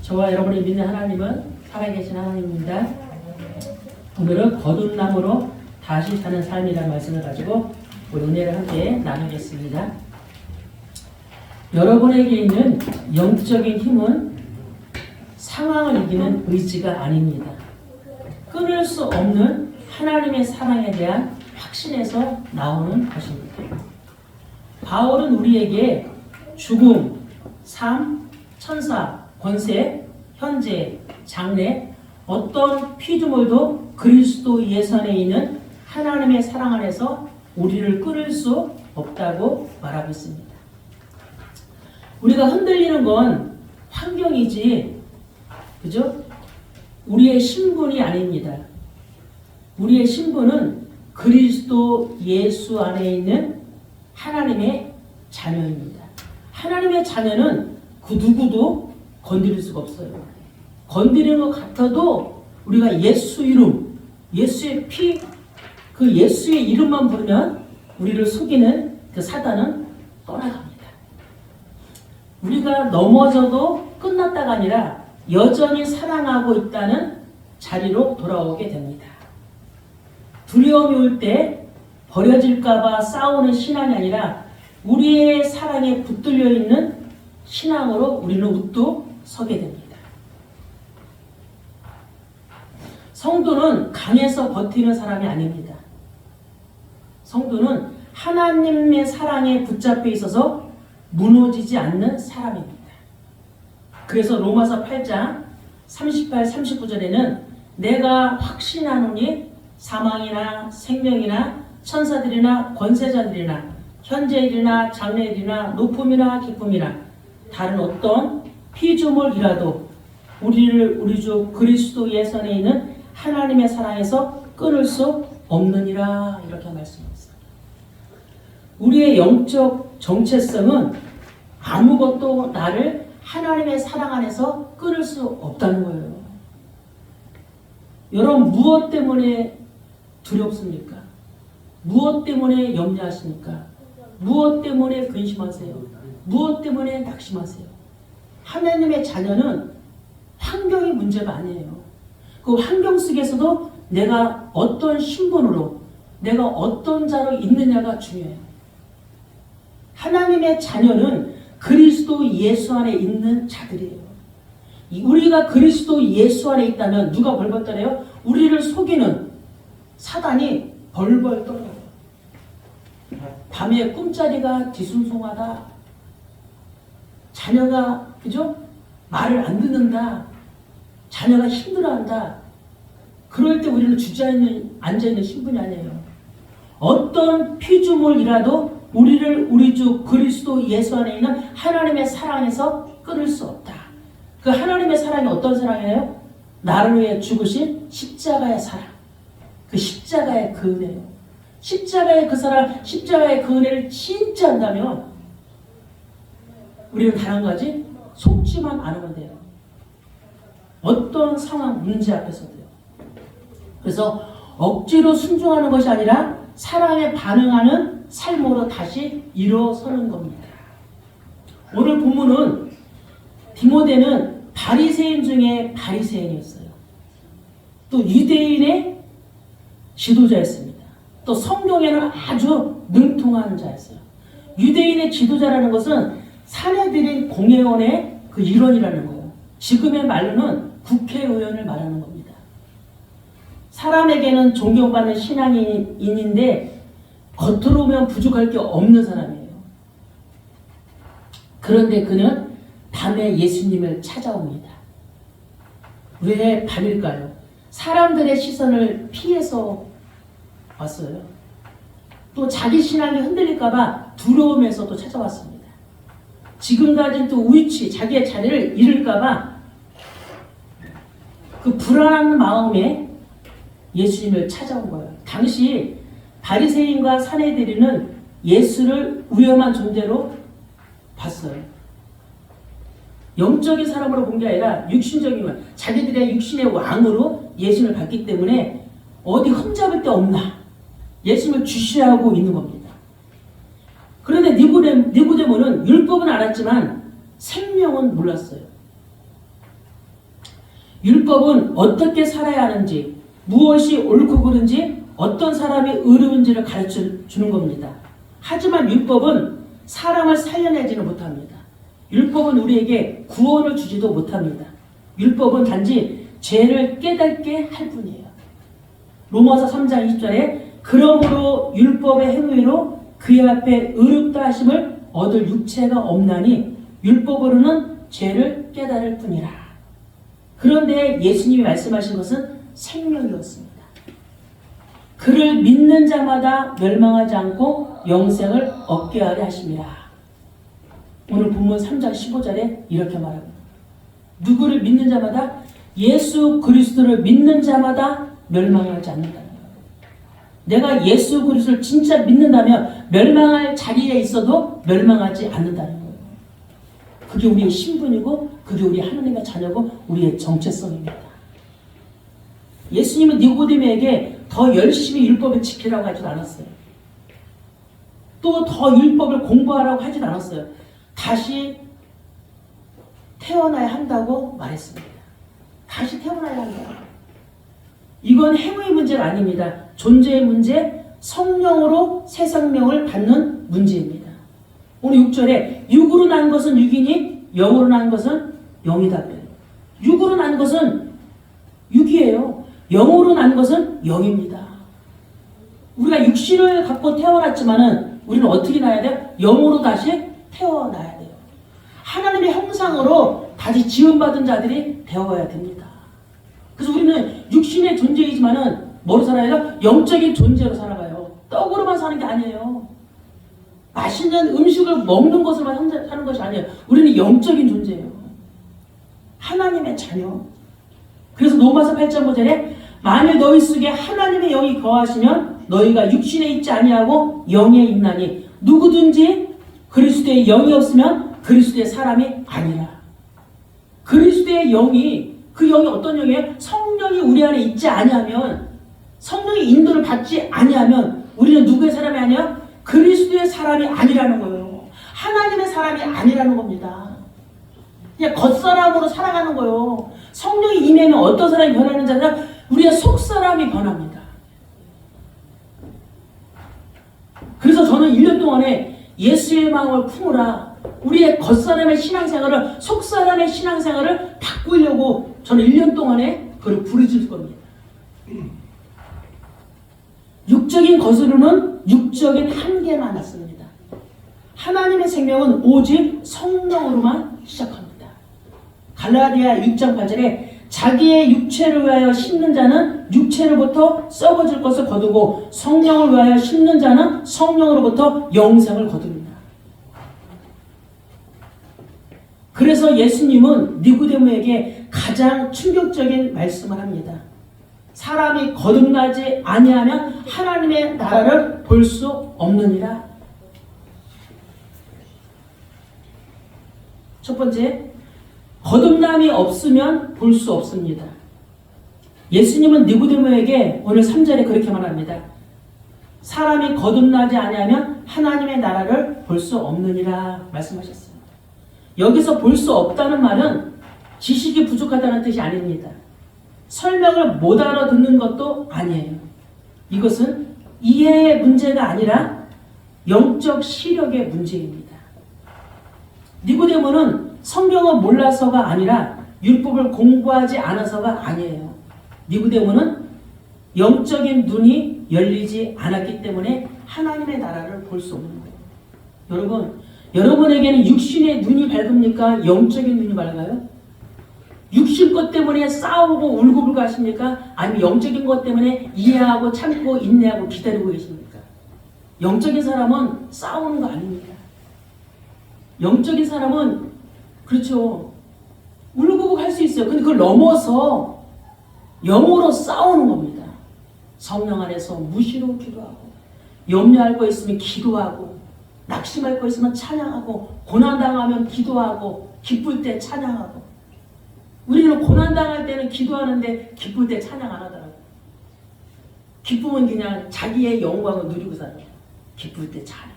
저와 여러분이 믿는 하나님은 살아계신 하나님입니다. 오늘은 거듭남으로 다시 사는 삶이라는 말씀을 가지고 우리 은혜를 함께 나누겠습니다. 여러분에게 있는 영적인 힘은 상황을 이기는 의지가 아닙니다. 끊을 수 없는 하나님의 사랑에 대한 확신에서 나오는 것입니다. 바울은 우리에게 죽음, 삶, 천사, 권세, 현재, 장래, 어떤 피조물도 그리스도 예수 안에 있는 하나님의 사랑 안에서 우리를 끊을 수 없다고 말하고 있습니다. 우리가 흔들리는 건 환경이지, 그죠? 우리의 신분이 아닙니다. 우리의 신분은 그리스도 예수 안에 있는 하나님의 자녀입니다. 하나님의 자녀는 그 누구도 건드릴 수가 없어요. 건드리는 것 같아도 우리가 예수 이름, 예수의 피, 그 예수의 이름만 부르면 우리를 속이는 그 사단은 떠나갑니다. 우리가 넘어져도 끝났다가 아니라 여전히 사랑하고 있다는 자리로 돌아오게 됩니다. 두려움이 올 때 버려질까봐 싸우는 신앙이 아니라 우리의 사랑에 붙들려 있는 신앙으로 우리는 우뚝 서게 됩니다. 성도는 강해서 버티는 사람이 아닙니다. 성도는 하나님의 사랑에 붙잡혀 있어서 무너지지 않는 사람입니다. 그래서 로마서 8장 38, 39절에는 내가 확신하노니 사망이나 생명이나 천사들이나 권세자들이나 현재일이나 장래일이나 높음이나 기쁨이나 다른 어떤 피조물이라도 우리를 우리 주 그리스도 예수 안에 있는 하나님의 사랑에서 끊을 수 없느니라, 이렇게 말씀했습니다. 우리의 영적 정체성은 아무것도 나를 하나님의 사랑 안에서 끊을 수 없다는 거예요. 여러분, 무엇 때문에 두렵습니까? 무엇 때문에 염려하십니까? 무엇 때문에 근심하세요? 무엇 때문에 낙심하세요? 하나님의 자녀는 환경이 문제가 아니에요. 그 환경 속에서도 내가 어떤 신분으로, 내가 어떤 자로 있느냐가 중요해요. 하나님의 자녀는 그리스도 예수 안에 있는 자들이에요. 우리가 그리스도 예수 안에 있다면 누가 벌벌 떨어요? 우리를 속이는 사단이 벌벌 떨어요. 밤에 꿈자리가 뒤숭숭하다. 자녀가, 그죠? 말을 안 듣는다. 자녀가 힘들어한다. 그럴 때 우리는 앉아있는 신분이 아니에요. 어떤 피조물이라도 우리를 우리 주 그리스도 예수 안에 있는 하나님의 사랑에서 끊을 수 없다. 그 하나님의 사랑이 어떤 사랑이에요? 나를 위해 죽으신 십자가의 사랑. 그 십자가의 그 은혜요. 십자가의 그 사랑, 십자가의 그 은혜를 진짜 한다면 우리는 단 한 가지, 속지만 않으면 돼요. 어떤 상황, 문제 앞에서도요. 그래서 억지로 순종하는 것이 아니라 사랑에 반응하는 삶으로 다시 일어서는 겁니다. 오늘 본문은 디모데는 바리새인 중에 바리새인이었어요. 또 유대인의 지도자였습니다. 또 성경에는 아주 능통한 자였어요. 유대인의 지도자라는 것은 사내들인 공회원의 그 일원이라는 거예요. 지금의 말로는 국회의원을 말하는 겁니다. 사람에게는 존경받는 신앙인인데 겉으로 보면 부족할 게 없는 사람이에요. 그런데 그는 밤에 예수님을 찾아옵니다. 왜 밤일까요? 사람들의 시선을 피해서 왔어요. 또 자기 신앙이 흔들릴까봐 두려움에서 또 찾아왔습니다. 지금 가진 또 위치, 자기의 자리를 잃을까봐 그 불안한 마음에 예수님을 찾아온 거예요. 당시 바리새인과 사내들이는 예수를 위험한 존재로 봤어요. 영적인 사람으로 본 게 아니라 육신적인 것, 자기들의 육신의 왕으로 예수님을 봤기 때문에 어디 흠잡을 데 없나 예수님을 주시하고 있는 겁니다. 그런데 니고데모는 율법은 알았지만 생명은 몰랐어요. 율법은 어떻게 살아야 하는지, 무엇이 옳고 그른지, 어떤 사람이 의로운지를 가르쳐 주는 겁니다. 하지만 율법은 사람을 살려내지는 못합니다. 율법은 우리에게 구원을 주지도 못합니다. 율법은 단지 죄를 깨닫게 할 뿐이에요. 로마서 3장 20절에 그러므로 율법의 행위로 그의 앞에 의롭다 하심을 얻을 육체가 없나니 율법으로는 죄를 깨달을 뿐이라. 그런데 예수님이 말씀하신 것은 생명이었습니다. 그를 믿는 자마다 멸망하지 않고 영생을 얻게 하려 하심이라. 오늘 본문 3장 15절에 이렇게 말합니다. 누구를 믿는 자마다, 예수 그리스도를 믿는 자마다 멸망하지 않는다는 거예요. 내가 예수 그리스도를 진짜 믿는다면 멸망할 자리에 있어도 멸망하지 않는다는 거예요. 그게 우리의 신분이고 그게 우리 하나님의 자녀고 우리의 정체성입니다. 예수님은 니고데모에게 더 열심히 율법을 지키라고 하지도 않았어요. 또 더 율법을 공부하라고 하지도 않았어요. 다시 태어나야 한다고 말했습니다. 다시 태어나야 한다. 이건 행위의 문제가 아닙니다. 존재의 문제, 성령으로 새 생명을 받는 문제입니다. 오늘 6절에 육으로 난 것은 육이니 영으로 난 것은 영이다. 육으로 난 것은 육이에요. 영으로 난 것은 영입니다. 우리가 육신을 갖고 태어났지만은 우리는 어떻게 나야 돼요? 영으로 다시 태어나야 돼요. 하나님의 형상으로 다시 지음받은 자들이 되어야 됩니다. 그래서 우리는 육신의 존재이지만은 뭐로 살아야 돼요? 영적인 존재로 살아가요. 떡으로만 사는 게 아니에요. 맛있는 음식을 먹는 것으로만 사는 것이 아니에요. 우리는 영적인 존재예요. 하나님의 자녀. 그래서 로마서 8장 5절에 만일 너희 속에 하나님의 영이 거하시면 너희가 육신에 있지 아니하고 영에 있나니 누구든지 그리스도의 영이 없으면 그리스도의 사람이 아니라. 그리스도의 영이, 그 영이 어떤 영이에요? 성령이 우리 안에 있지 아니하면, 성령의 인도를 받지 아니하면 우리는 누구의 사람이 아니야? 그리스도의 사람이 아니라는 거예요. 하나님의 사람이 아니라는 겁니다. 그냥 겉사람으로 살아가는 거예요. 성령이 임하면 어떤 사람이 변하는지 아니라 우리의 속사람이 변합니다. 그래서 저는 1년 동안에 예수의 마음을 품으라, 우리의 겉사람의 신앙생활을 속사람의 신앙생활을 바꾸려고 저는 1년 동안에 그를 부르짖을 겁니다. 육적인 것으로는 육적인 한계만 났습니다. 하나님의 생명은 오직 성령으로만 시작합니다. 갈라디아 6장 8절에 자기의 육체를 위하여 심는 자는 육체로부터 썩어질 것을 거두고 성령을 위하여 심는 자는 성령으로부터 영생을 거둡니다. 그래서 예수님은 니고데모에게 가장 충격적인 말씀을 합니다. 사람이 거듭나지 아니하면 하나님의 나라를 볼 수 없느니라. 첫 번째, 거듭남이 없으면 볼 수 없습니다. 예수님은 니고데모에게 오늘 3절에 그렇게 말합니다. 사람이 거듭나지 아니하면 하나님의 나라를 볼 수 없느니라 말씀하셨습니다. 여기서 볼 수 없다는 말은 지식이 부족하다는 뜻이 아닙니다. 설명을 못 알아듣는 것도 아니에요. 이것은 이해의 문제가 아니라 영적 시력의 문제입니다. 니고데모는 성경을 몰라서가 아니라 율법을 공부하지 않아서가 아니에요. 니고데모는 영적인 눈이 열리지 않았기 때문에 하나님의 나라를 볼 수 없는 거예요. 여러분에게는 육신의 눈이 밝습니까? 영적인 눈이 밝아요? 육신 것 때문에 싸우고 울고불고 하십니까? 아니면 영적인 것 때문에 이해하고 참고 인내하고 기다리고 계십니까? 영적인 사람은 싸우는 거 아닙니다. 영적인 사람은 그렇죠. 울고불고 할 수 있어요. 근데 그걸 넘어서 영으로 싸우는 겁니다. 성령 안에서 무시로 기도하고, 염려할 거 있으면 기도하고, 낙심할 거 있으면 찬양하고, 고난당하면 기도하고, 기쁠 때 찬양하고. 우리는 고난당할 때는 기도하는데 기쁠 때 찬양 안 하더라고요. 기쁨은 그냥 자기의 영광을 누리고 살아요. 기쁠 때 찬양.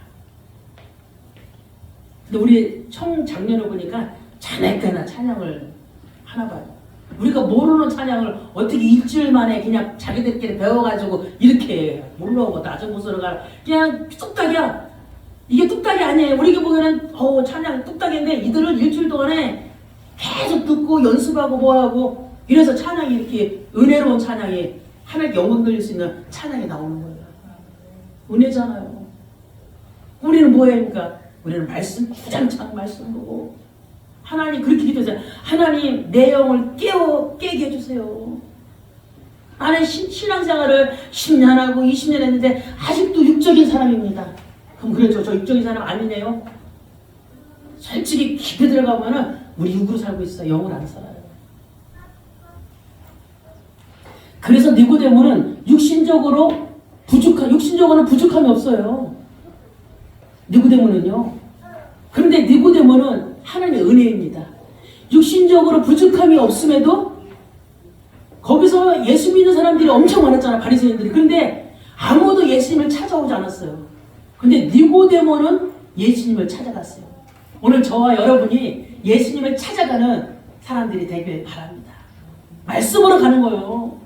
근데 우리 청장년을 보니까 자네까나 찬양을 하나 봐요. 우리가 모르는 찬양을 어떻게 일주일 만에 그냥 자기들끼리 배워가지고 이렇게 몰라오고 낮은 곳으로 가 그냥 뚝딱이야. 이게 뚝딱이 아니에요. 우리가 보면은 찬양 뚝딱인데 이들은 일주일 동안에 계속 듣고 연습하고 뭐하고 이래서 찬양이 이렇게 은혜로운 찬양이 하나님께 영광 돌릴 수 있는 찬양이 나오는 거예요. 은혜잖아요. 우리는 뭐예요? 우리는 말씀 주장창 말씀 보고 하나님 그렇게 기도하세요. 하나님 내 영을 깨게 해주세요. 나는 신앙생활을 10년 하고 20년 했는데 아직도 육적인 사람입니다. 그럼 그래죠. 저 육적인 사람 아니네요. 솔직히 깊이 들어가면은 우리 육으로 살고 있어요. 영을 안 살아요. 그래서 니고데모는 육신적으로는 부족함이 없어요. 니고데모는요. 그런데 니고데모는 하나님의 은혜입니다. 육신적으로 부족함이 없음에도 거기서 예수 믿는 사람들이 엄청 많았잖아. 바리새인들이. 그런데 아무도 예수님을 찾아오지 않았어요. 근데 니고데모는 예수님을 찾아갔어요. 오늘 저와 여러분이 예수님을 찾아가는 사람들이 되길 바랍니다. 말씀으로 가는 거예요.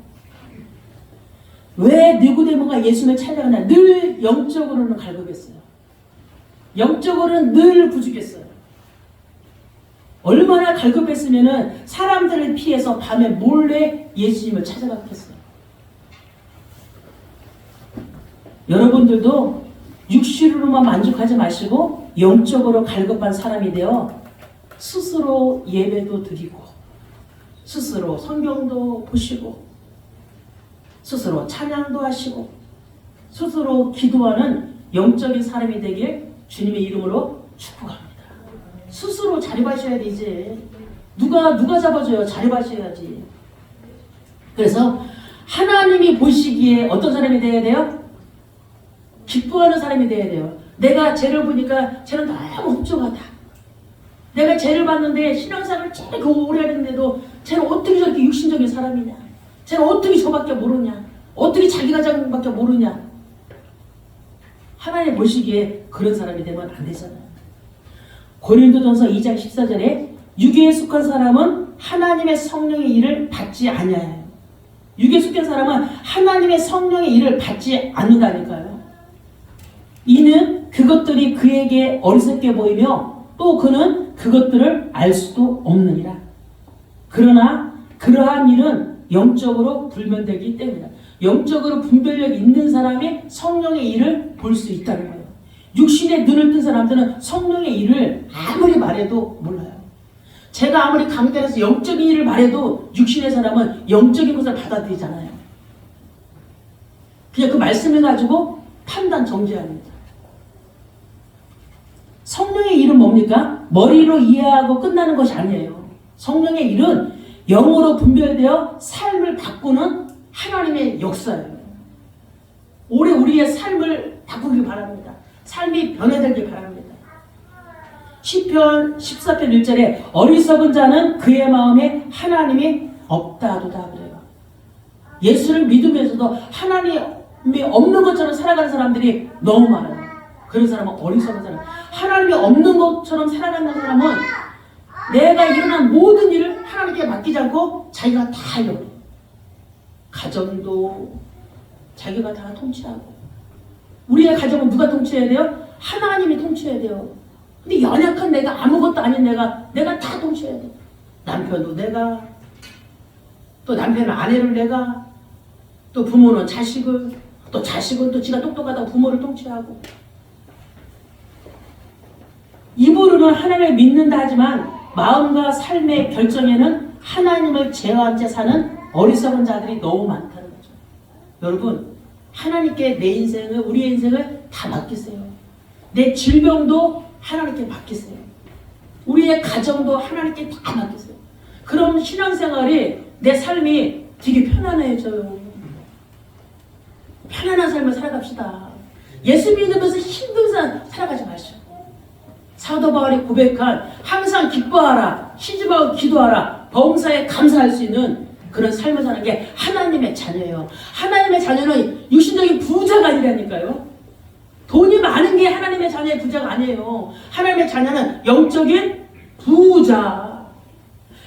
왜 니고데모가 예수님을 찾아가냐? 늘 영적으로는 갈급했어요. 영적으로는 늘 부족했어요. 얼마나 갈급했으면 사람들을 피해서 밤에 몰래 예수님을 찾아갔겠어요. 여러분들도 육신으로만 만족하지 마시고 영적으로 갈급한 사람이 되어 스스로 예배도 드리고 스스로 성경도 보시고 스스로 찬양도 하시고 스스로 기도하는 영적인 사람이 되길 주님의 이름으로 축복합니다. 스스로 자립하셔야 되지. 누가 잡아줘요? 자립하셔야지. 그래서 하나님이 보시기에 어떤 사람이 되어야 돼요? 기뻐하는 사람이 되어야 돼요. 내가 쟤를 보니까 쟤는 너무 흡족하다. 내가 쟤를 봤는데 신앙생활을 제일 오래 했는데도 쟤는 어떻게 저렇게 육신적인 사람이냐. 쟤는 어떻게 저밖에 모르냐. 어떻게 자기 가정밖에 모르냐. 하나님 보시기에 그런 사람이 되면 안 되잖아요. 고린도전서 2장 14절에 육에 속한 사람은 하나님의 성령의 일을 받지 아니하여요. 육에 속한 사람은 하나님의 성령의 일을 받지 않는다니까요. 이는 그것들이 그에게 어리석게 보이며 또 그는 그것들을 알 수도 없느니라. 그러나 그러한 일은 영적으로 불면되기 때문이다. 영적으로 분별력 있는 사람이 성령의 일을 볼 수 있다는 거예요. 육신의 눈을 뜬 사람들은 성령의 일을 아무리 말해도 몰라요. 제가 아무리 강단해서 영적인 일을 말해도 육신의 사람은 영적인 것을 받아들이잖아요. 그냥 그 말씀을 가지고 판단 정죄합니다. 성령의 일은 뭡니까? 머리로 이해하고 끝나는 것이 아니에요. 성령의 일은 영으로 분별되어 삶을 바꾸는 하나님의 역사예요. 올해 우리의 삶을 바꾸길 바랍니다. 삶이 변화되길 바랍니다. 시편 14편 1절에 어리석은 자는 그의 마음에 하나님이 없다 하도다 그래요. 예수를 믿으면서도 하나님이 없는 것처럼 살아가는 사람들이 너무 많아요. 그런 사람은 어리석은 사람. 하나님이 없는 것처럼 살아가는 사람은 내가 일어난 모든 일을 하나님께 맡기지 않고 자기가 다 하려고 해요. 가정도 자기가 다 통치하고. 우리의 가정은 누가 통치해야 돼요? 하나님이 통치해야 돼요. 근데 연약한 내가, 아무것도 아닌 내가 다 통치해야 돼. 남편도 내가, 또 남편은 아내를 내가, 또 부모는 자식을, 또 자식은 또 지가 똑똑하다고 부모를 통치하고. 입으로는 하나님을 믿는다 하지만 마음과 삶의 결정에는 하나님을 제어한 채 사는 어리석은 자들이 너무 많다는 거죠. 여러분, 하나님께 내 인생을, 우리의 인생을 다 맡기세요. 내 질병도 하나님께 맡기세요. 우리의 가정도 하나님께 다 맡기세요. 그럼 신앙생활이, 내 삶이 되게 편안해져요. 편안한 삶을 살아갑시다. 예수 믿으면서 힘든 삶 살아가지 마시고. 사도 바울이 고백한 항상 기뻐하라, 시집하고 기도하라, 범사에 감사할 수 있는 그런 삶을 사는 게 하나님의 자녀예요. 하나님의 자녀는 육신적인 부자가 아니라니까요. 돈이 많은 게 하나님의 자녀의 부자가 아니에요. 하나님의 자녀는 영적인 부자.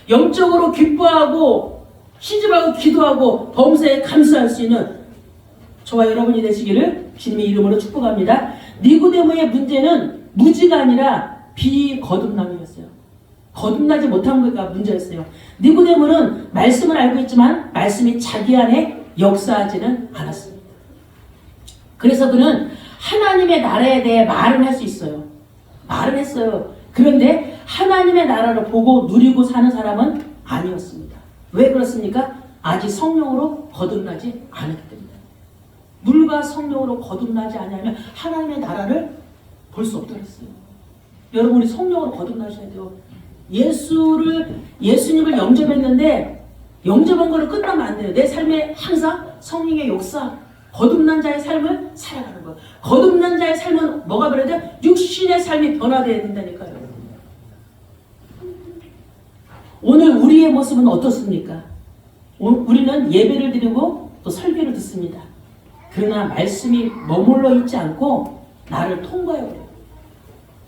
영적으로 기뻐하고 시집하고 기도하고 범사에 감사할 수 있는 저와 여러분이 되시기를 주님의 이름으로 축복합니다. 니고데모의 문제는 무지가 아니라 비거듭남이었어요. 거듭나지 못한 것가 문제였어요. 니고데모는 말씀을 알고 있지만 말씀이 자기 안에 역사하지는 않았습니다. 그래서 그는 하나님의 나라에 대해 말은 할 수 있어요. 말은 했어요. 그런데 하나님의 나라를 보고 누리고 사는 사람은 아니었습니다. 왜 그렇습니까? 아직 성령으로 거듭나지 않았기 때문에. 물과 성령으로 거듭나지 않으면 하나님의 나라를 볼 수 없다고 했어요. 여러분, 우리 성령으로 거듭나셔야 돼요. 예수님을 영접했는데 영접한 거로 끝나면 안 돼요. 내 삶에 항상 성령의 역사, 거듭난 자의 삶을 살아가는 거예요. 거듭난 자의 삶은 뭐가 변해야 돼요? 육신의 삶이 변화되어야 된다니까요. 오늘 우리의 모습은 어떻습니까? 우리는 예배를 드리고 또 설교를 듣습니다. 그러나 말씀이 머물러 있지 않고 나를 통과해야 돼요.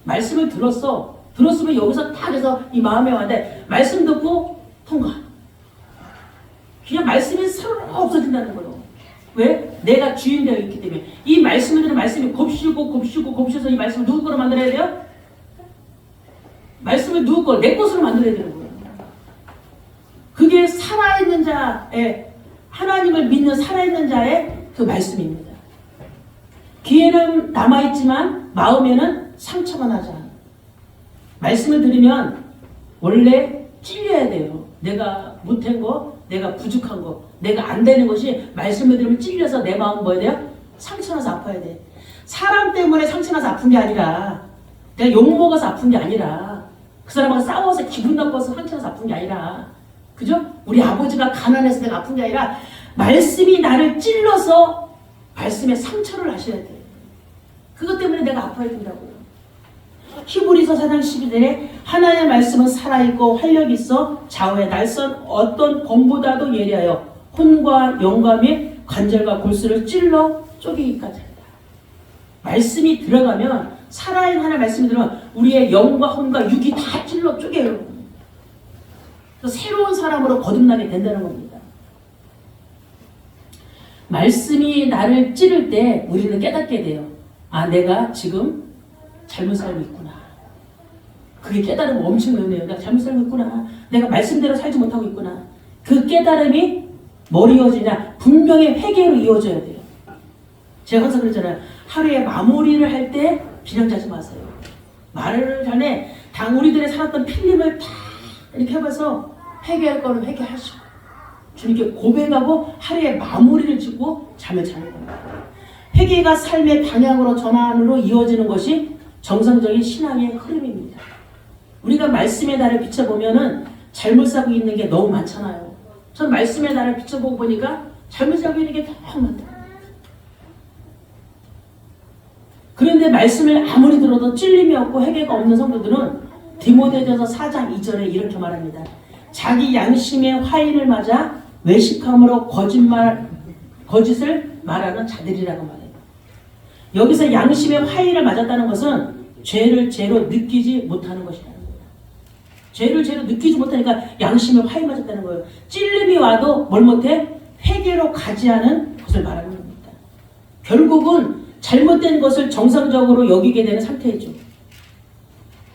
말씀을 들었으면 여기서 딱 해서 이 마음에 왔는데 말씀 듣고 통과. 그냥 말씀이 서로 없어진다는 거예요. 왜? 내가 주인 되어 있기 때문에. 이 말씀을 들은 말씀이 곱씹어서 이 말씀을 누구 거로 만들어야 돼요? 말씀을 누구 거, 내 것으로 만들어야 되는 거예요. 그게 살아있는 자의, 하나님을 믿는 살아있는 자의 그 말씀입니다. 귀에는 남아있지만 마음에는 상처가 나지 않아요. 말씀을 들으면 원래 찔려야 돼요. 내가 못한 거, 내가 부족한 거, 내가 안 되는 것이 말씀을 들으면 찔려서 내 마음 뭐야 돼요? 상처나서 아파야 돼. 사람 때문에 상처나서 아픈 게 아니라, 내가 욕먹어서 아픈 게 아니라, 그 사람하고 싸워서 기분 나빠서 상처나서 아픈 게 아니라, 그죠? 우리 아버지가 가난해서 내가 아픈 게 아니라 말씀이 나를 찔러서 말씀에 상처를 하셔야 돼. 그것 때문에 내가 아파야 된다고요. 히브리서 4장 12절에 하나님의 말씀은 살아있고 활력이 있어 좌우에 날선 어떤 검보다도 예리하여 혼과 영감의 관절과 골수를 찔러 쪼개기까지 한다. 말씀이 들어가면, 살아있는 하나님의 말씀이 들어가면 우리의 영과 혼과 육이 다 찔러 쪼개요. 새로운 사람으로 거듭나게 된다는 겁니다. 말씀이 나를 찌를 때 우리는 깨닫게 돼요. 아, 내가 지금 잘못 살고 있구나. 그게 깨달으면 엄청 은혜예요. 내가 잘못 살고 있구나. 내가 말씀대로 살지 못하고 있구나. 그 깨달음이 뭘 이어지냐? 분명히 회개로 이어져야 돼요. 제가 항상 그랬잖아요. 하루에 마무리를 할 때 비난하지 마세요. 말을 전에 우리들의 살았던 필름을 다 이렇게 해봐서 회개할 거는 회개하시고 주님께 고백하고 하루에 마무리를 짓고 잠을 자는 겁니다. 회개가 삶의 방향으로 전환으로 이어지는 것이 정상적인 신앙의 흐름입니다. 우리가 말씀의 날을 비춰보면은 잘못 살고 있는 게 너무 많잖아요. 전 말씀의 날을 비춰보고 보니까 잘못 살고 있는 게 너무 많다. 그런데 말씀을 아무리 들어도 찔림이 없고 회개가 없는 성도들은 디모데전서 4장 2절에 이렇게 말합니다. 자기 양심의 화인을 맞아 외식함으로 거짓을 말하는 자들이라고 말해요. 여기서 양심의 화인을 맞았다는 것은 죄를 죄로 느끼지 못하는 것이라는 거예요. 죄를 죄로 느끼지 못하니까 양심의 화인 맞았다는 거예요. 찔림이 와도 뭘 못해? 회개로 가지 않은 것을 말하는 겁니다. 결국은 잘못된 것을 정상적으로 여기게 되는 상태이죠.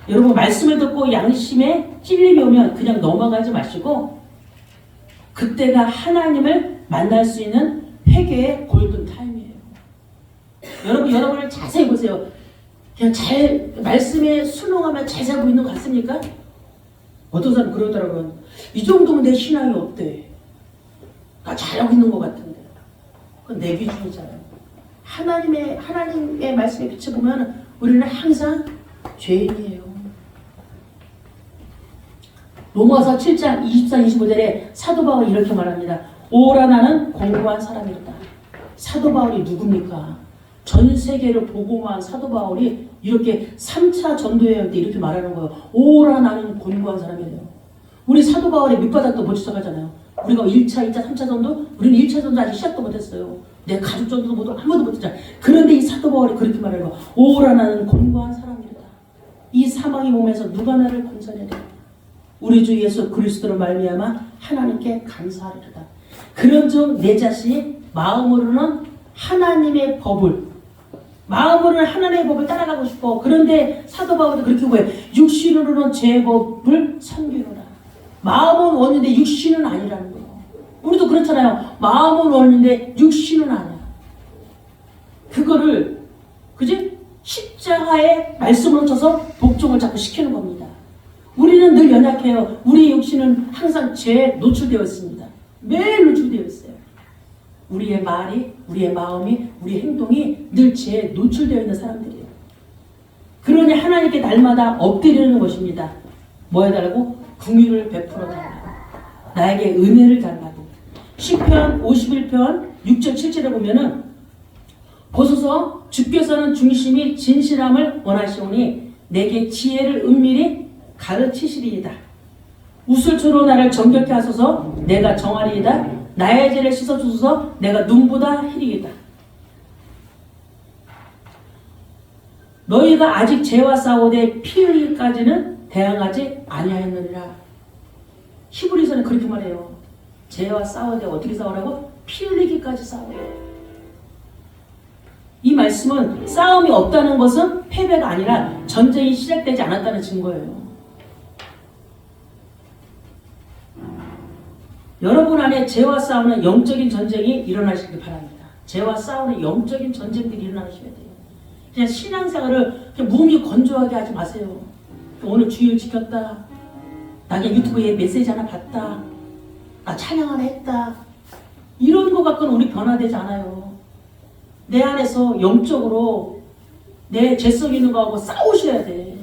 여러분, 말씀을 듣고 양심에 찔림이 오면 그냥 넘어가지 마시고 그때가 하나님을 만날 수 있는 회개의 골든 타임이에요. 여러분을 자세히 보세요. 그냥 말씀에 순응하면 잘 살고 있는 것 같습니까? 어떤 사람 그러더라고요. 이 정도면 내 신앙이 어때? 나 잘하고 있는 것 같은데. 그건 내 기준이잖아요. 하나님의 말씀에 비춰보면 우리는 항상 죄인이에요. 로마서 7장 24, 25절에 사도 바울이 이렇게 말합니다. 오라 나는 공고한 사람이다. 사도 바울이 누굽니까? 전 세계를 복음화한 사도 바울이 이렇게 3차 전도여행 때 이렇게 말하는 거예요. 오라 나는 공고한 사람이에요. 우리 사도 바울의 밑바닥도 못 시작하잖아요. 우리가 1차, 2차, 3차 전도? 우리는 1차 전도 아직 시작도 못했어요. 내 가족 전도도 모두 아무도 못했잖아요. 그런데 이 사도 바울이 그렇게 말해요. 오라 나는 공고한 사람이다. 이 사망의 몸에서 누가 나를 건져내랴. 우리 주 예수 그리스도로 말미암아 하나님께 감사하리로다. 그런즉 내 자신이 마음으로는 하나님의 법을 따라가고 싶어. 그런데 사도 바울도 그렇게 보여요. 육신으로는 제 법을 섬기노라. 마음은 원인데 육신은 아니라는 거예요. 우리도 그렇잖아요. 마음은 원인데 육신은 아니야. 그거를 그지? 십자가의 말씀으로 쳐서 복종을 자꾸 시키는 겁니다. 우리는 늘 연약해요. 우리의 육신은 항상 죄에 노출되어 있습니다. 매일 노출되어 있어요. 우리의 말이, 우리의 마음이, 우리의 행동이 늘 죄에 노출되어 있는 사람들이에요. 그러니 하나님께 날마다 엎드리는 것입니다. 뭐 해달라고? 긍휼을 베풀어 달라고. 나에게 은혜를 달라고. 시편 51편 6절 7절에 보면은 보소서 주께서는 중심이 진실함을 원하시오니 내게 지혜를 은밀히 가르치시리이다. 우슬초로 나를 정결케 하소서. 내가 정하리이다. 나의 죄를 씻어주소서. 내가 눈보다 희리이다. 너희가 아직 죄와 싸우되 피 흘리기까지는 대항하지 아니하였느니라. 히브리서는 그렇게 말해요. 죄와 싸우되 어떻게 싸우라고? 피 흘리기까지 싸워요. 이 말씀은 싸움이 없다는 것은 패배가 아니라 전쟁이 시작되지 않았다는 증거예요. 여러분 안에 죄와 싸우는 영적인 전쟁이 일어나시길 바랍니다. 죄와 싸우는 영적인 전쟁들이 일어나셔야 돼요. 그냥 신앙생활을 그냥 몸이 건조하게 하지 마세요. 오늘 주일 지켰다. 나 그냥 유튜브에 메시지 하나 봤다. 나 찬양 하나 했다. 이런 거 갖고는 우리 변화되지 않아요. 내 안에서 영적으로 내 죄성 있는 거하고 싸우셔야 돼.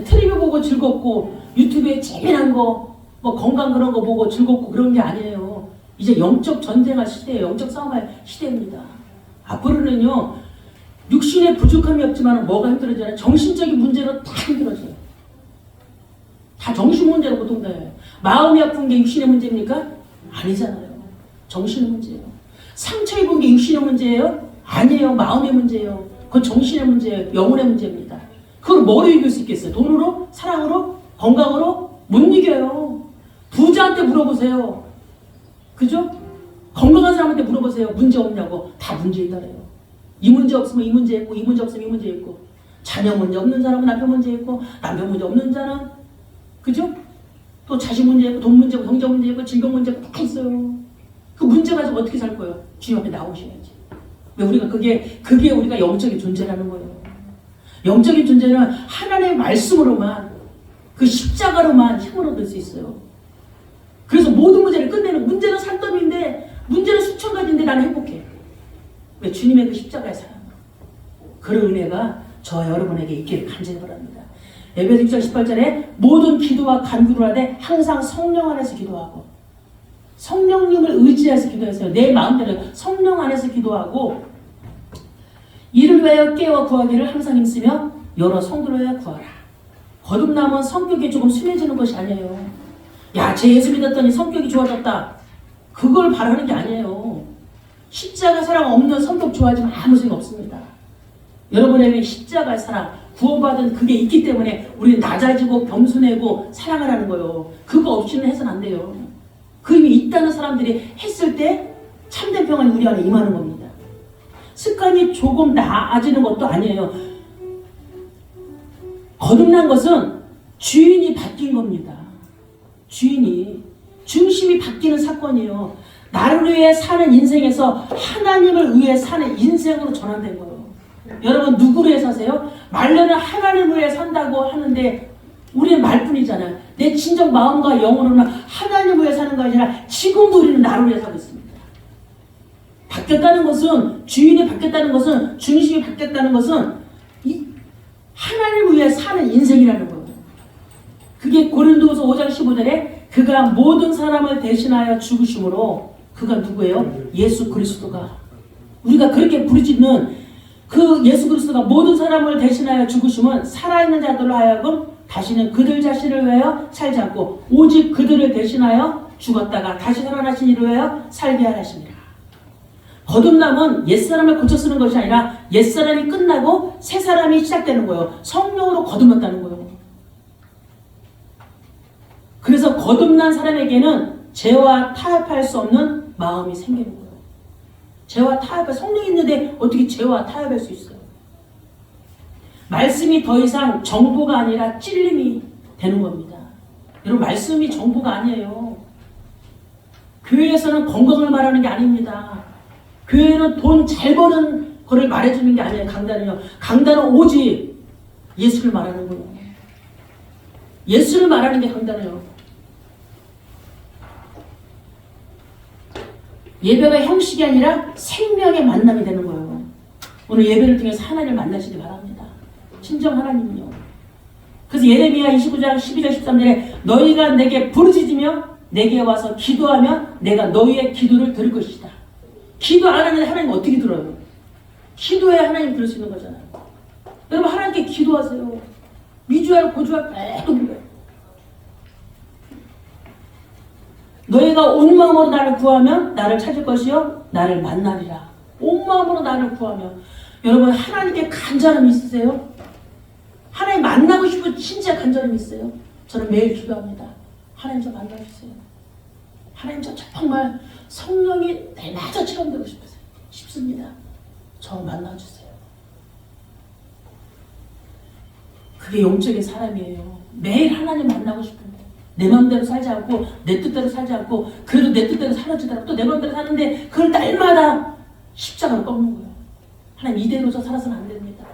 텔레비 보고 즐겁고 유튜브에 재미난 거 뭐 건강 그런 거 보고 즐겁고 그런 게 아니에요. 이제 영적 전쟁할 시대예요. 영적 싸움할 시대입니다. 앞으로는요. 육신에 부족함이 없지만 뭐가 힘들어져요? 정신적인 문제로 다 힘들어져요. 다 정신 문제로 고통돼요. 마음이 아픈 게 육신의 문제입니까? 아니잖아요. 정신의 문제예요. 상처 입은 게 육신의 문제예요? 아니에요. 마음의 문제예요. 그건 정신의 문제예요. 영혼의 문제입니다. 그걸 뭐로 이길 수 있겠어요? 돈으로? 사랑으로? 건강으로? 못 이겨요. 부자한테 물어보세요. 그죠? 건강한 사람한테 물어보세요. 문제 없냐고. 다 문제 있다래요. 이 문제 없으면 이 문제 있고, 이 문제 없으면 이 문제 있고, 자녀 문제 없는 사람은 남편 문제 있고, 남편 문제 없는 자는, 그죠? 또 자식 문제 있고, 돈 문제 있고, 경제 문제 있고, 질병 문제 있고, 다 있어요. 그 문제 가지고 어떻게 살 거예요? 주님 앞에 나오셔야지. 왜 우리가 그게 우리가 영적인 존재라는 거예요. 영적인 존재는 하나님의 말씀으로만, 그 십자가로만 힘을 얻을 수 있어요. 그래서 모든 문제를 끝내는, 문제는 산더미인데, 문제는 수천 가지인데 나는 행복해. 왜? 주님의 그 십자가의 사랑. 그런 은혜가 저 여러분에게 있기를 간절히 바랍니다. 에베소 6장 18절에 모든 기도와 간구를 하되 항상 성령 안에서 기도하고, 성령님을 의지해서 기도하세요. 내 마음대로 성령 안에서 기도하고, 이를 위하여 깨어 구하기를 항상 힘쓰며 여러 성도를 위하여 구하라. 거듭남은 성격이 조금 순해지는 것이 아니에요. 야, 쟤 예수 믿었더니 성격이 좋아졌다. 그걸 바라는 게 아니에요. 십자가 사랑 없는 성격 좋아지면 아무 소용 없습니다. 여러분에게 십자가의 사랑, 구원받은 그게 있기 때문에 우리는 낮아지고 겸손하고 사랑을 하는 거예요. 그거 없이는 해서는 안 돼요. 그 힘이 있다는 사람들이 했을 때 참된 평안이 우리 안에 임하는 겁니다. 습관이 조금 나아지는 것도 아니에요. 거듭난 것은 주인이 바뀐 겁니다. 주인이, 중심이 바뀌는 사건이에요. 나를 위해 사는 인생에서 하나님을 위해 사는 인생으로 전환된 거예요. 여러분 누구를 위해 사세요? 말로는 하나님을 위해 산다고 하는데 우리는 말뿐이잖아요. 내 진정 마음과 영혼으로는 하나님을 위해 사는 거 아니라 지금도 우리는 나를 위해 살고 있습니다. 바뀌었다는 것은, 주인이 바뀌었다는 것은, 중심이 바뀌었다는 것은 하나님을 위해 사는 인생이라는 거예요. 그게 고린도후서 5장 15절에 그가 모든 사람을 대신하여 죽으심으로, 그가 누구예요? 예수 그리스도가. 우리가 그렇게 부르짖는 그 예수 그리스도가 모든 사람을 대신하여 죽으심은 살아있는 자들로 하여금 다시는 그들 자신을 위하여 살지 않고 오직 그들을 대신하여 죽었다가 다시 살아나신 이를 위하여 살게 하시니라. 거듭남은 옛사람을 고쳐 쓰는 것이 아니라 옛사람이 끝나고 새사람이 시작되는 거예요. 성령으로 거듭났다는 거예요. 그래서 거듭난 사람에게는 죄와 타협할 수 없는 마음이 생기는 거예요. 죄와 타협할 성령이 있는데 어떻게 죄와 타협할 수 있어요? 말씀이 더 이상 정보가 아니라 찔림이 되는 겁니다. 여러분, 말씀이 정보가 아니에요. 교회에서는 건강을 말하는 게 아닙니다. 교회는 돈 잘 버는 거를 말해주는 게 아니에요. 강단은요. 강단은 오직 예수를 말하는 거예요. 예수를 말하는 게 강단이에요. 예배가 형식이 아니라 생명의 만남이 되는 거예요. 오늘 예배를 통해서 하나님을 만나시기 바랍니다. 친정 하나님은요. 그래서 예레미야 29장 12절 13절에 너희가 내게 부르짖으며 내게 와서 기도하면 내가 너희의 기도를 들을 것이다. 기도 안 하면 하나님 어떻게 들어요? 기도해야 하나님 들을 수 있는 거잖아요. 여러분, 하나님께 기도하세요. 미주알 고주알 빼고 불러요. 너희가 온 마음으로 나를 구하면 나를 찾을 것이요 나를 만나리라. 온 마음으로 나를 구하면. 여러분, 하나님께 간절함이 있으세요? 하나님 만나고 싶은 진짜 간절함이 있어요? 저는 매일 기도합니다. 하나님 저 만나주세요. 하나님 저 정말 성령이 날마다 체험되고 싶습니다. 저 만나주세요. 그게 영적인 사람이에요. 매일 하나님 만나고 싶은데 내 마음대로 살지 않고 내 뜻대로 살지 않고 그래도 내 뜻대로 살아주더라도 또 내 마음대로 사는데 그걸 날마다 십자가로 꺾는 거예요. 하나님 이대로 저 살아서는 안 됩니다.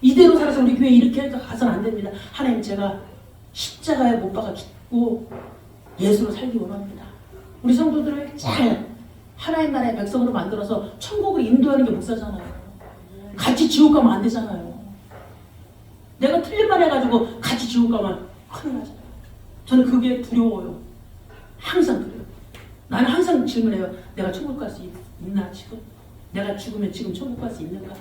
이대로 살아서 우리 교회 이렇게 가서는 안 됩니다. 하나님 제가 십자가에 못 박아 죽고 예수로 살기 원합니다. 우리 성도들을 잘 하나님 나라의 백성으로 만들어서 천국을 인도하는 게 목사잖아요. 같이 지옥 가면 안 되잖아요. 내가 틀린 말 해가지고 같이 지옥 가면 큰일 나잖아요. 저는 그게 두려워요. 항상 두려워요. 나는 항상 질문해요. 내가 천국 갈 수 있나 지금? 내가 죽으면 지금 천국 갈 수 있는가?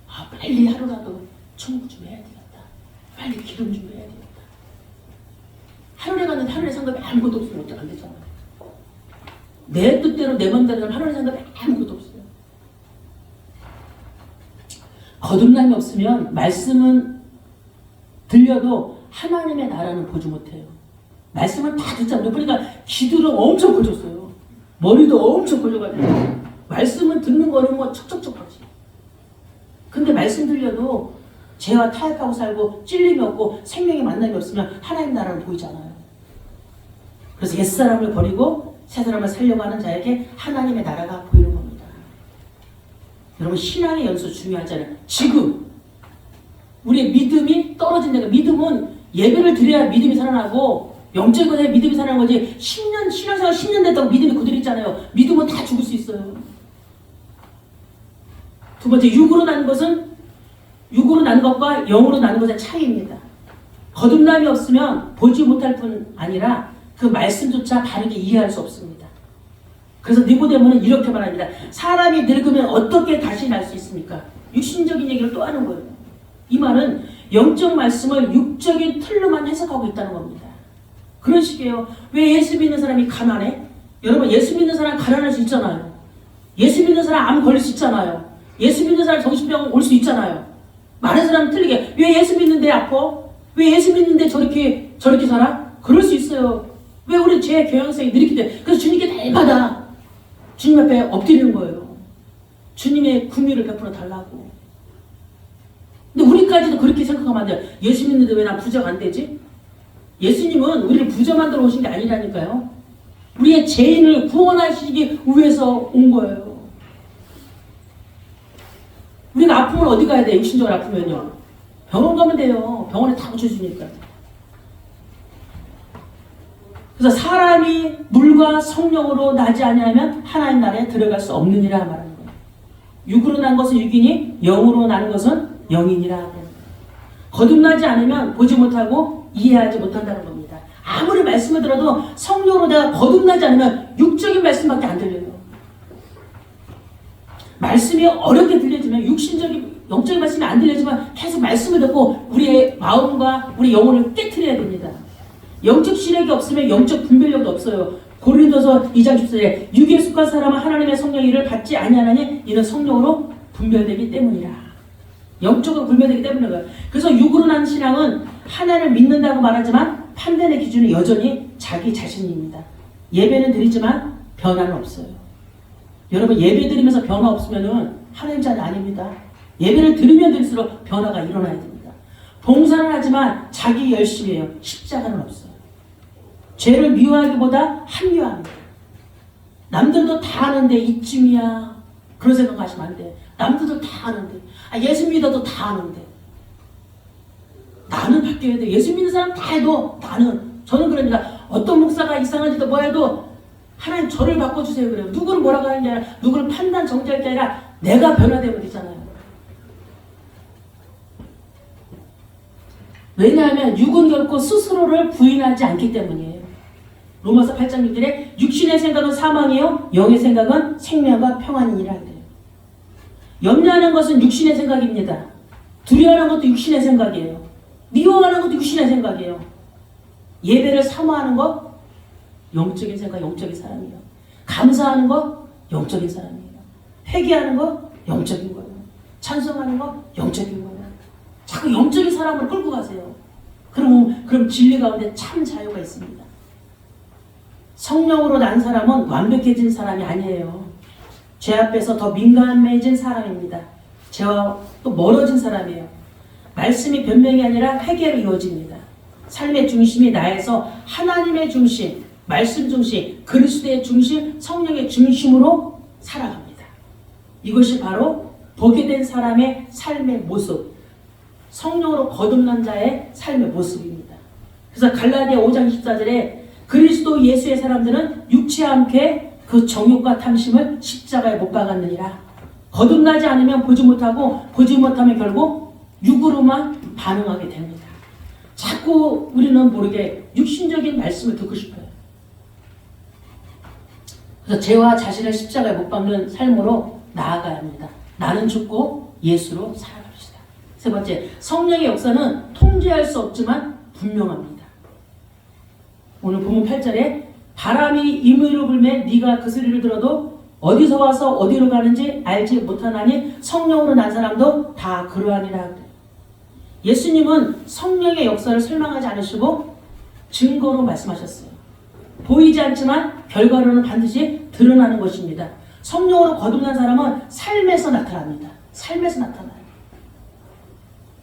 아, 빨리 하루라도 천국 좀 해야 되겠다. 빨리 기름 좀 해야 되겠다. 하늘에 갔는데 하늘의 상급이 아무것도 없으면 어떻게 안 되잖아요. 내 뜻대로 내 맘대로 하늘의 상급이 아무것도 없어요. 거듭남이 없으면 말씀은 들려도 하나님의 나라는 보지 못해요. 말씀은 다 듣잖아요. 그러니까 기도를 엄청 고쳤어요. 머리도 엄청 고쳐가지고 말씀은 듣는 거는 뭐 척척척 하지. 근데 말씀 들려도 죄와 타협하고 살고 찔림이 없고 생명의 만남이 없으면 하나님 나라를 보이잖아요. 그래서 옛사람을 버리고 새사람을 살려고 하는 자에게 하나님의 나라가 보이는 겁니다. 여러분, 신앙의 연수 중요하잖아요. 지금 우리의 믿음이 떨어진 데가, 믿음은 예배를 드려야 믿음이 살아나고 영적인 것에 믿음이 살아나는 거지. 10년 신앙생활 10년 됐다고 믿음이 그대로 있잖아요. 믿음은 다 죽을 수 있어요. 두 번째, 육으로 난 것은 육으로 난 것과 영으로 난 것의 차이입니다. 거듭남이 없으면 보지 못할 뿐 아니라 그 말씀조차 바르게 이해할 수 없습니다. 그래서 니고데모는 이렇게 말합니다. 사람이 늙으면 어떻게 다시 날 수 있습니까? 육신적인 얘기를 또 하는 거예요. 이 말은 영적 말씀을 육적인 틀로만 해석하고 있다는 겁니다. 그런 식이에요. 왜 예수 믿는 사람이 가난해? 여러분, 예수 믿는 사람 가난할 수 있잖아요. 예수 믿는 사람 암 걸릴 수 있잖아요. 예수 믿는 사람 정신병 올 수 있잖아요. 많은 사람은 틀리게 왜 예수 믿는데 아파? 왜 예수 믿는데 저렇게 살아? 그럴 수 있어요. 왜 우리 죄 경향성이 이렇게 돼? 그래서 주님께 날마다 주님 앞에 엎드리는 거예요. 주님의 긍휼을 베풀어 달라고. 근데 우리까지도 그렇게 생각하면 안 돼요. 예수 믿는데 왜 난 부자가 안 되지? 예수님은 우리를 부자 만들어 오신 게 아니라니까요. 우리의 죄인을 구원하시기 위해서 온 거예요. 우리가 아프면 어디 가야 돼? 육신적으로 아프면요. 병원 가면 돼요. 병원에 다 고쳐주니까. 그래서 사람이 물과 성령으로 나지 아니하면 하나님 나라에 들어갈 수 없느니라 말하는 거예요. 육으로 난 것은 육이니 영으로 난 것은 영이니라. 거듭나지 않으면 보지 못하고 이해하지 못한다는 겁니다. 아무리 말씀을 들어도 성령으로 내가 거듭나지 않으면 육적인 말씀밖에 안 들려요. 말씀이 어렵게 들려지면 육신적인 영적인 말씀이 안 들려지면 계속 말씀을 듣고 우리의 마음과 우리 영혼을 깨트려야 됩니다. 영적 시력이 없으면 영적 분별력도 없어요. 고린도서 2장 14절에 육에 속한 사람은 하나님의 성령의 일을 받지 아니하나니 이는 성령으로 분별되기 때문이라. 영적으로 분별되기 때문인 거예요. 그래서 육으로 난 신앙은 하나님을 믿는다고 말하지만 판단의 기준은 여전히 자기 자신입니다. 예배는 드리지만 변화는 없어요. 여러분, 예배 드리면서 변화 없으면 하나님 자녀 아닙니다. 예배를 들으면 들을수록 변화가 일어나야 됩니다. 봉사는 하지만 자기 열심히 해요. 십자가는 없어요. 죄를 미워하기보다 합리화합니다. 남들도 다 아는데 이쯤이야. 그런 생각하시면 안 돼. 남들도 다 아는데, 예수 믿어도 다 아는데, 나는 바뀌어야 돼. 예수 믿는 사람 다 해도 저는 그럽니다. 어떤 목사가 이상한지도 뭐 해도 하나님 저를 바꿔주세요 그래요. 누구를 뭐라고 하는 게 아니라, 누구를 판단 정죄할 게 아니라 내가 변화되면 되잖아요. 왜냐하면 육은 결코 스스로를 부인하지 않기 때문이에요. 로마서 8장 6절에 육신의 생각은 사망이요 영의 생각은 생명과 평안이니라 그래요. 염려하는 것은 육신의 생각입니다. 두려워하는 것도 육신의 생각이에요. 미워하는 것도 육신의 생각이에요. 예배를 사모하는 것 영적인 생각, 영적인 사람이에요. 감사하는 것 영적인 사람이에요. 회개하는 것 영적인 거예요. 찬송하는 것 영적인 거예요. 자꾸 영적인 사람으로 끌고 가세요. 그럼 진리 가운데 참 자유가 있습니다. 성령으로 난 사람은 완벽해진 사람이 아니에요. 죄 앞에서 더 민감해진 사람입니다. 죄와 또 멀어진 사람이에요. 말씀이 변명이 아니라 회개로 이루어집니다. 삶의 중심이 나에서 하나님의 중심, 말씀 중심, 그리스도의 중심, 성령의 중심으로 살아갑니다. 이것이 바로 보게 된 사람의 삶의 모습, 성령으로 거듭난 자의 삶의 모습입니다. 그래서 갈라디아 5장 14절에 그리스도 예수의 사람들은 육체와 함께 그 정욕과 탐심을 십자가에 못 박았느니라. 거듭나지 않으면 보지 못하고 보지 못하면 결국 육으로만 반응하게 됩니다. 자꾸 우리는 모르게 육신적인 말씀을 듣고 싶어요. 그래서 죄와 자신을 십자가에 못 박는 삶으로 나아가야 합니다. 나는 죽고 예수로 살아갑시다. 세 번째, 성령의 역사는 통제할 수 없지만 분명합니다. 오늘 본문 8절에 바람이 임의로 불매 네가 그 소리를 들어도 어디서 와서 어디로 가는지 알지 못하나니 성령으로 난 사람도 다 그러하니라. 예수님은 성령의 역사를 설명하지 않으시고 증거로 말씀하셨어요. 보이지 않지만 결과로는 반드시 드러나는 것입니다. 성령으로 거듭난 사람은 삶에서 나타납니다. 삶에서 나타나요.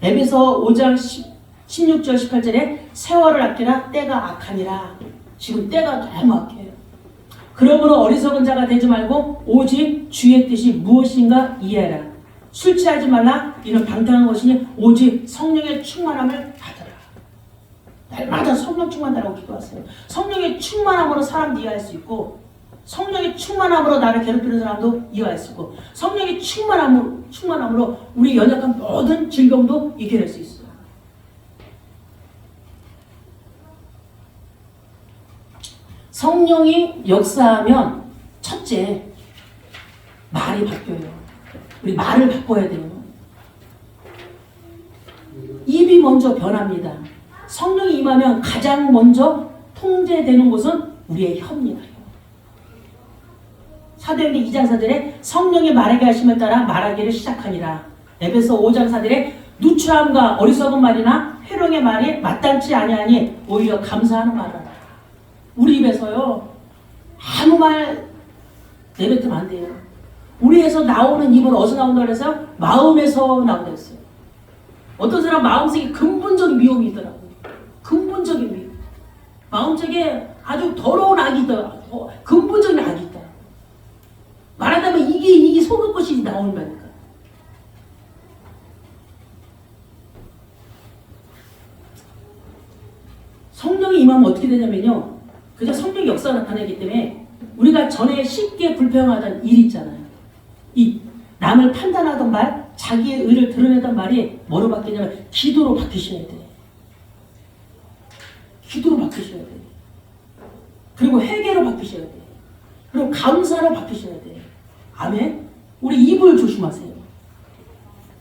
에베소 5장 16절 18절에 세월을 아끼라 때가 악하니라. 지금 때가 너무 악해요. 그러므로 어리석은 자가 되지 말고 오직 주의 뜻이 무엇인가 이해하라. 술 취하지 말라. 이는 방탕한 것이니 오직 성령의 충만함을 받으라. 날마다 성령 충만하라고 기도하세요. 성령의 충만함으로 사람도 이해할 수 있고, 성령의 충만함으로 나를 괴롭히는 사람도 이해할 수 있고, 성령의 충만함으로 우리 연약한 모든 질병도 이겨낼 수 있어요. 성령이 역사하면 첫째, 말이 바뀌어요. 우리 말을 바꿔야 돼요. 입이 먼저 변합니다. 성령이 임하면 가장 먼저 통제되는 곳은 우리의 혀입니다. 사도행전 2장 4절에 성령이 말하게 하심을 따라 말하기를 시작하니라. 에베소 5장 4절에 누추함과 어리석은 말이나 회롱의 말이 마땅치 아니하니 오히려 감사하는 말을 하라. 우리 입에서요, 아무 말 내뱉으면 안 돼요. 우리에서 나오는 입은 어디서 나온다고 해서 마음에서 나온다고 했어요. 어떤 사람 마음속에 근본적인 미움이 있더라고요. 근본적인 미움. 마음속에 아주 더러운 악이 있더라고요. 근본적인 악이 있다. 말하자면 이게 속을 것이 나오는 거니까. 성령이 임하면 어떻게 되냐면요, 그냥 성령의 역사가 나타나기 때문에 우리가 전에 쉽게 불평하던 일 있잖아요. 이 남을 판단하던 말, 자기의 의를 드러내던 말이 뭐로 바뀌냐면 기도로 바뀌셔야 돼. 기도로 바뀌셔야 돼. 그리고 회개로 바뀌셔야 돼. 그리고 감사로 바뀌셔야 돼. 아멘? 우리 입을 조심하세요.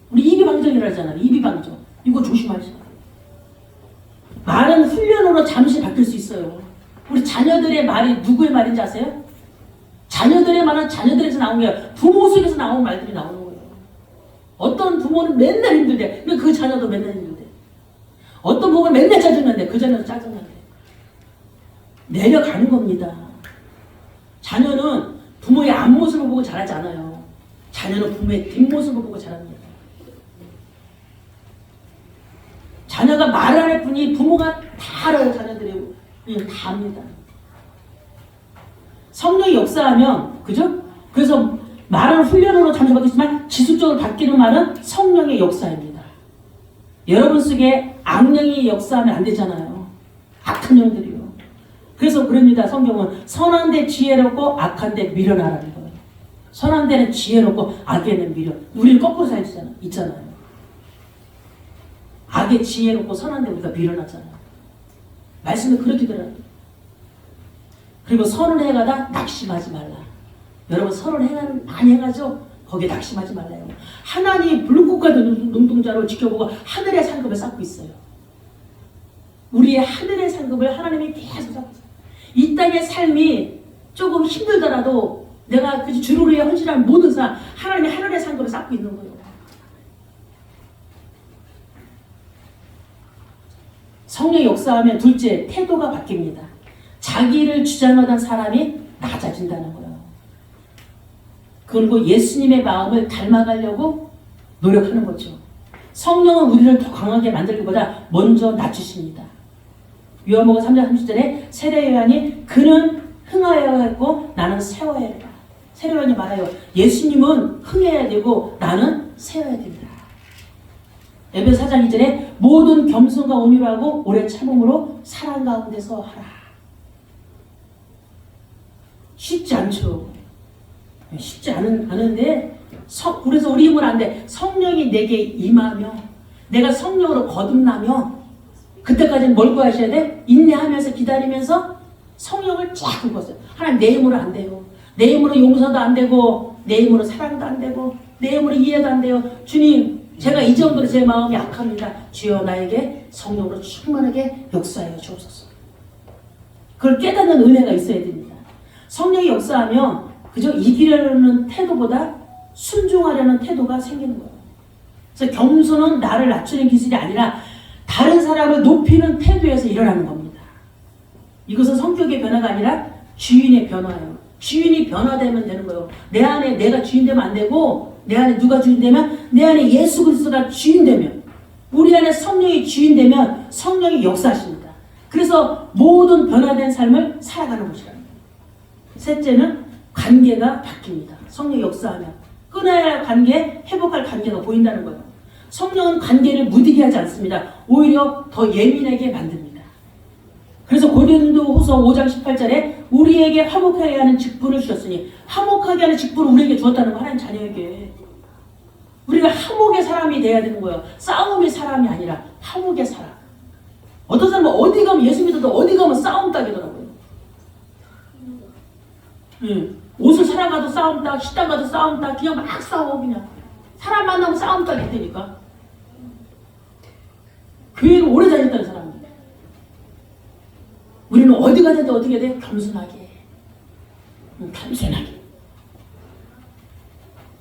우리 입이 방정이라 하잖아요. 입이 방정. 이거 조심하셔야 돼요. 말은 훈련으로 잠시 바뀔 수 있어요. 우리 자녀들의 말이 누구의 말인지 아세요? 자녀들의 말은 자녀들에서 나온 게 부모 속에서 나온 말들이 나오는 거예요. 어떤 부모는 맨날 힘들대. 근데 그 자녀도 맨날 힘들대. 어떤 부모는 맨날 짜증난대. 그 자녀도 짜증난대. 내려가는 겁니다. 자녀는 부모의 앞모습을 보고 자라지 않아요. 자녀는 부모의 뒷모습을 보고 자랍니다. 자녀가 말 안 할 뿐이 부모가 다 알아요. 자녀들이 다 압니다. 성령이 역사하면, 그죠? 그래서 말은 훈련으로 잠시 받겠지만 지속적으로 바뀌는 말은 성령의 역사입니다. 여러분 속에 악령이 역사하면 안 되잖아요. 악한 영들이요. 그래서 그럽니다. 성경은 선한 데 지혜롭고 악한 데 미련하라는 거예요. 선한 데는 지혜롭고 악에는 미련. 우리는 거꾸로 있잖아요. 악에 지혜롭고 선한 데 우리가 미련하잖아요. 말씀이 그렇게 들어요. 그리고 선을 해가다 낙심하지 말라. 여러분 선을 많이 해가죠? 거기에 낙심하지 말라요. 하나님 불꽃과 눈동자로 지켜보고 하늘의 상급을 쌓고 있어요. 우리의 하늘의 상급을 하나님이 계속 쌓고 있어요. 이 땅의 삶이 조금 힘들더라도 내가 주를 위해 헌신한 모든 사람 하나님이 하늘의 상급을 쌓고 있는 거예요. 성령이 역사하면 둘째, 태도가 바뀝니다. 자기를 주장하던 사람이 낮아진다는 거예요. 그리고 예수님의 마음을 닮아가려고 노력하는 거죠. 성령은 우리를 더 강하게 만들기보다 먼저 낮추십니다. 요한복음 3장 30절에 세례 요한이 그는 흥하여야 했고 나는 세워야 했다. 세례 요한이 말해요. 예수님은 흥해야 되고 나는 세워야 된다. 에베소 4장 2절에 모든 겸손과 온유로 하고 오래 참음으로 사랑 가운데서 하라. 쉽지 않죠. 쉽지 않은데 그래서 우리 힘은 안 돼. 성령이 내게 임하며 내가 성령으로 거듭나며 그때까지는 뭘 구하셔야 돼? 인내하면서 기다리면서 성령을 쫙 긁었어요. 하나님 내 힘으로 안 돼요. 내 힘으로 용서도 안 되고 내 힘으로 사랑도 안 되고 내 힘으로 이해도 안 돼요. 주님 제가 이 정도로 제 마음이 약합니다. 주여 나에게 성령으로 충만하게 역사하여 주옵소서. 그걸 깨닫는 은혜가 있어야 됩니다. 성령이 역사하면 그저 이기려는 태도보다 순종하려는 태도가 생기는 거예요. 그래서 겸손은 나를 낮추는 기술이 아니라 다른 사람을 높이는 태도에서 일어나는 겁니다. 이것은 성격의 변화가 아니라 주인의 변화예요. 주인이 변화되면 되는 거예요. 내 안에 내가 주인 되면 안 되고 내 안에 누가 주인 되면 내 안에 예수 그리스도가 주인 되면 우리 안에 성령이 주인 되면 성령이 역사하십니다. 그래서 모든 변화된 삶을 살아가는 것이랍니다. 셋째는 관계가 바뀝니다. 성령이 역사하면 끊어야 할 관계, 회복할 관계가 보인다는 거예요. 성령은 관계를 무디게 하지 않습니다. 오히려 더 예민하게 만듭니다. 그래서 고린도후서 5장 18절에 우리에게 화목하게 하는 직분을 주셨으니 화목하게 하는 직분을 우리에게 주었다는 거 하나님 자녀에게. 우리가 화목의 사람이 돼야 되는 거예요. 싸움의 사람이 아니라 화목의 사람. 어떤 사람은 어디 가면 예수 믿어도 어디 가면 싸움 딱이더라고요. 옷을 사러 가도 싸움 딱, 식당 가도 싸움 딱, 그냥 막 싸워 그냥. 사람 만나면 싸움 딱 있다니까. 교회를 오래 다녔다는 사람입니다. 우리는 어디 가든지 어떻게 돼? 겸손하게. 겸손하게.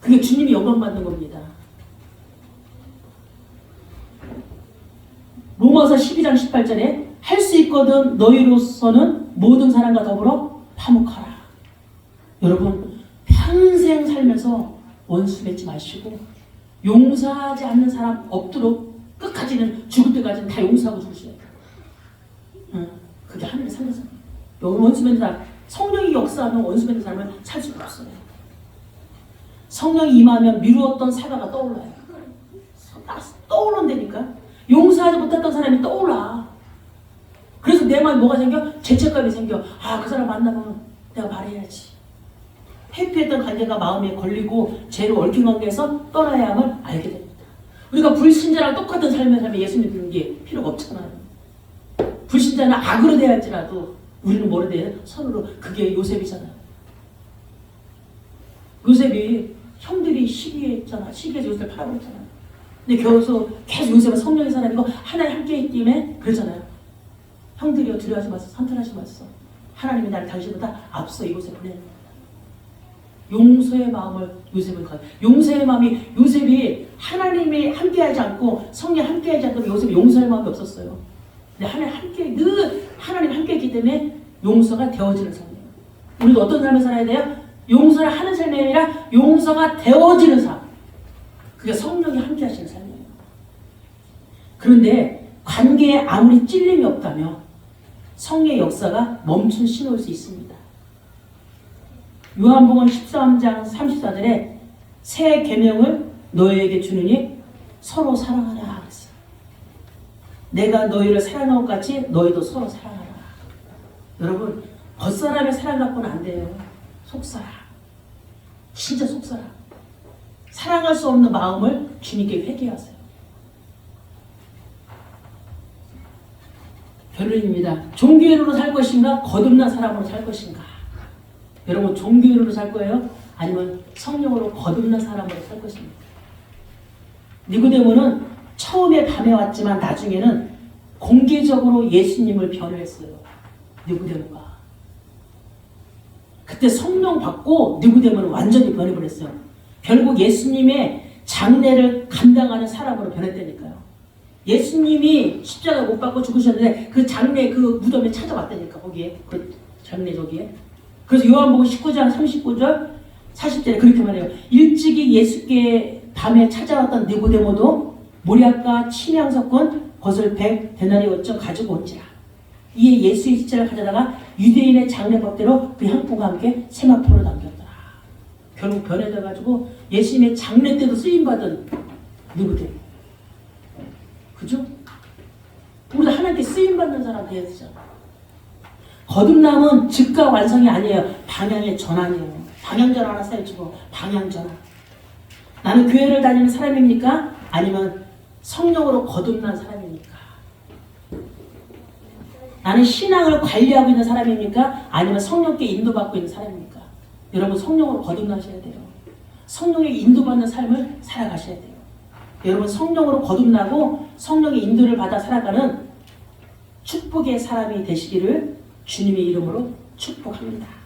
그게 주님이 영광받는 겁니다. 로마서 12장 18절에 할 수 있거든 너희로서는 모든 사람과 더불어 화목하라. 여러분 평생 살면서 원수 맺지 마시고 용서하지 않는 사람 없도록 끝까지는 죽을 때까지는 다 용서하고 죽으셔야 돼요. 그게 하늘의 상대상. 원수 맺는 사람, 성령이 역사하면 원수 맺는 사람은 살 수가 없어요. 성령이 임하면 미루었던 사과가 떠올라요. 떠오른다니까. 용서하지 못했던 사람이 떠올라. 그래서 내 마음에 뭐가 생겨? 죄책감이 생겨. 아, 그 사람 만나면 내가 말해야지. 회피했던 관계가 마음에 걸리고 죄로 얽힌 관계에서 떠나야 함을 알게 됩니다. 우리가 불신자랑 똑같은 삶을 살면 예수 믿는 게 필요가 없잖아요. 불신자는 악으로 대할지라도 우리는 뭐로 대해요? 선으로. 그게 요셉이잖아요. 요셉이 형들이 시기했잖아. 시기해서 요셉을 팔아버렸잖아요. 근데 겨우서 계속 요셉은 성령의 사람이고 하나님 함께 있기 때문에 그러잖아요. 형들이여 두려워하지 마소서, 산탄하지 마소서. 하나님이 나를 당신보다 앞서 이곳에 보내는 용서의 마음을 요셉은 가요. 용서의 마음이 요셉이 하나님이 함께하지 않고 성령 함께하지 않고 요셉이 용서의 마음이 없었어요. 근데 하나님 함께 늘 하나님 함께했기 때문에 용서가 되어지는 삶이에요. 우리도 어떤 삶을 살아야 돼요? 용서를 하는 삶이 아니라 용서가 되어지는 삶. 그게 성령이 함께 하시는 삶이에요. 그런데 관계에 아무리 찔림이 없다면 성령의 역사가 멈춘 신호일 수 있습니다. 요한복음 13장 34절에 새 계명을 너희에게 주느니 서로 사랑하라 그랬어요. 내가 너희를 사랑한 것 같이 너희도 서로 사랑하라. 여러분, 겉사람의 사랑 갖고는 안 돼요. 속사람. 진짜 속사람. 사랑할 수 없는 마음을 주님께 회개하세요. 결론입니다. 종교인으로 살 것인가? 거듭난 사람으로 살 것인가? 여러분, 종교인으로 살 거예요? 아니면 성령으로 거듭난 사람으로 살 것입니다. 니고데모는 처음에 밤에 왔지만 나중에는 공개적으로 예수님을 변호했어요. 니고데모가. 그때 성령 받고 니고데모는 완전히 변해버렸어요. 결국 예수님의 장례를 감당하는 사람으로 변했다니까요. 예수님이 십자가 못 받고 죽으셨는데 그 장례 그 무덤에 찾아왔다니까. 거기에 그 장례 저기에. 그래서 요한복음 19장 39절 40절에 그렇게 말해요. 일찍이 예수께 밤에 찾아왔던 니고데모도 모략과 침향 섞은 것을 100데나리온쯤 가지고 온지라. 이에 예수의 십자를 가져다가 유대인의 장례법대로 그 향품과 함께 세마포로 남겼더라. 결국 변해져가지고 예수님의 장례 때도 쓰임받은 니고데모. 그죠? 우리도 하나님께 쓰임받는 사람 되어야 되잖아. 거듭남은 즉각 완성이 아니에요. 방향의 전환이에요. 방향전환 하나 써야지고 방향전환. 나는 교회를 다니는 사람입니까? 아니면 성령으로 거듭난 사람입니까? 나는 신앙을 관리하고 있는 사람입니까? 아니면 성령께 인도받고 있는 사람입니까? 여러분, 성령으로 거듭나셔야 돼요. 성령의 인도받는 삶을 살아가셔야 돼요. 여러분, 성령으로 거듭나고 성령의 인도를 받아 살아가는 축복의 사람이 되시기를 주님의 이름으로 축복합니다.